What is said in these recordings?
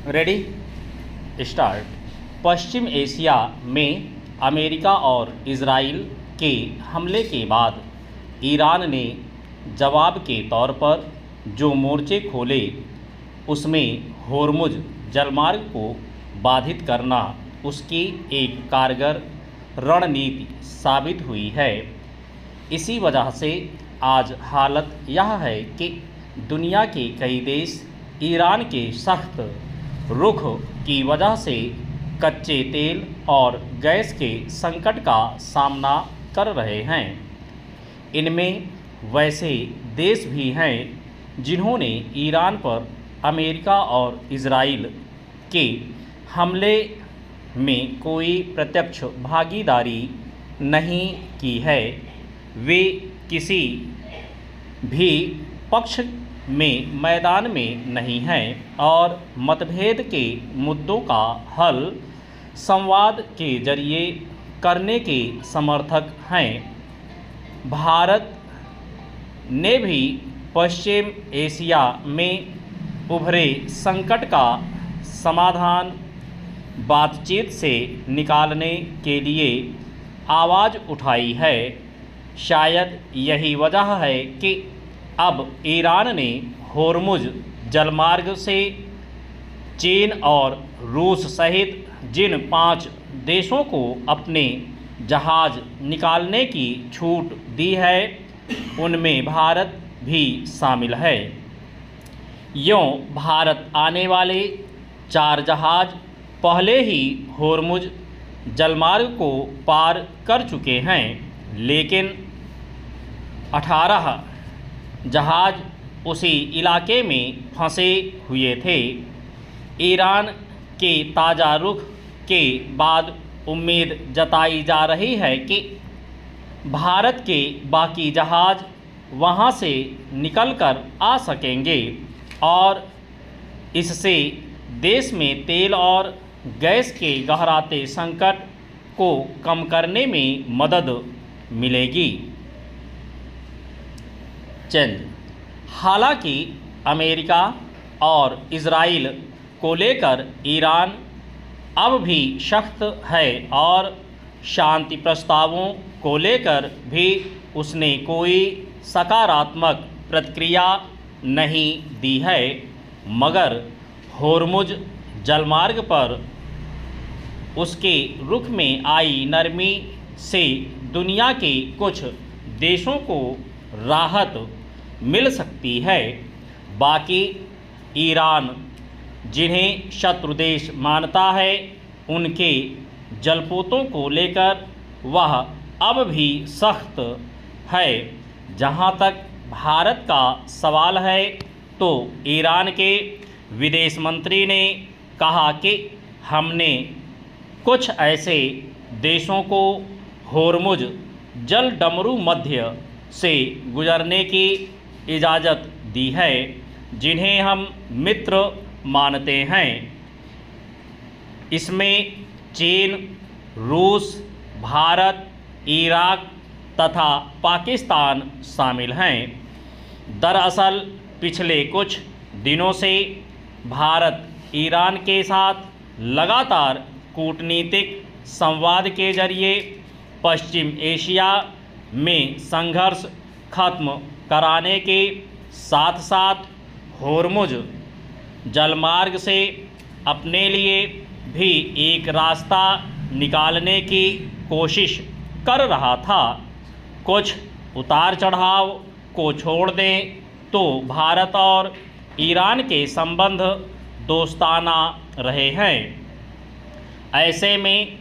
Ready start. पश्चिम Asia में America और इजराइल के हमले के बाद ईरान ने जवाब के तौर पर जो मोर्चे खोले उसमें होर्मुज जलमार्ग को बाधित करना उसकी एक कारगर रणनीति साबित हुई है। इसी वजह से आज हालत यह है कि दुनिया के कई देश ईरान के सख्त रुख की वजह से कच्चे तेल और गैस के संकट का सामना कर रहे हैं। इनमें वैसे देश भी हैं जिन्होंने ईरान पर अमेरिका और इजराइल के हमले में कोई प्रत्यक्ष भागीदारी नहीं की है। वे किसी भी पक्ष में मैदान में नहीं हैं और मतभेद के मुद्दों का हल संवाद के जरिए करने के समर्थक हैं। भारत ने भी पश्चिम एशिया में उभरे संकट का समाधान बातचीत से निकालने के लिए आवाज़ उठाई है। शायद यही वजह है कि अब ईरान ने होर्मुज जलमार्ग से चीन और रूस सहित जिन 5 देशों को अपने जहाज़ निकालने की छूट दी है उनमें भारत भी शामिल है। यूँ भारत आने वाले 4 जहाज़ पहले ही होर्मुज जलमार्ग को पार कर चुके हैं, लेकिन 18 जहाज़ उसी इलाके में फंसे हुए थे। ईरान के ताज़ा रुख के बाद उम्मीद जताई जा रही है कि भारत के बाकी जहाज़ वहां से निकलकर आ सकेंगे और इससे देश में तेल और गैस के गहराते संकट को कम करने में मदद मिलेगी। चेंज। हालांकि अमेरिका और इजराइल को लेकर ईरान अब भी सख्त है और शांति प्रस्तावों को लेकर भी उसने कोई सकारात्मक प्रतिक्रिया नहीं दी है, मगर होर्मुज जलमार्ग पर उसके रुख में आई नरमी से दुनिया के कुछ देशों को राहत मिल सकती है। बाकी ईरान जिन्हें शत्रु देश मानता है उनके जलपोतों को लेकर वह अब भी सख्त है। जहां तक भारत का सवाल है तो ईरान के विदेश मंत्री ने कहा कि हमने कुछ ऐसे देशों को होर्मुज जल डमरू मध्य से गुजरने की इजाज़त दी है जिन्हें हम मित्र मानते हैं। इसमें चीन, रूस, भारत, इराक तथा पाकिस्तान शामिल हैं। दरअसल पिछले कुछ दिनों से भारत ईरान के साथ लगातार कूटनीतिक संवाद के जरिए पश्चिम एशिया में संघर्ष खत्म कराने के साथ साथ होर्मुज जलमार्ग से अपने लिए भी एक रास्ता निकालने की कोशिश कर रहा था। कुछ उतार चढ़ाव को छोड़ दें तो भारत और ईरान के संबंध दोस्ताना रहे हैं। ऐसे में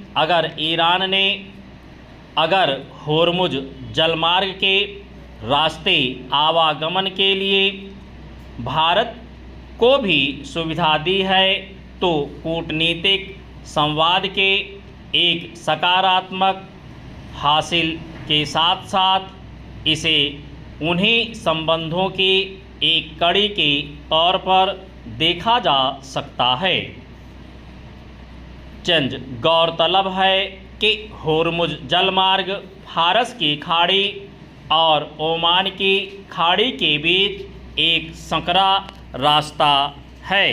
अगर होर्मुज जलमार्ग के रास्ते आवागमन के लिए भारत को भी सुविधा दी है तो कूटनीतिक संवाद के एक सकारात्मक हासिल के साथ साथ इसे उन्हीं संबंधों की एक कड़ी के तौर पर देखा जा सकता है। चंद गौरतलब है कि होर्मुज जलमार्ग फारस की खाड़ी और ओमान की खाड़ी के बीच एक संकरा रास्ता है।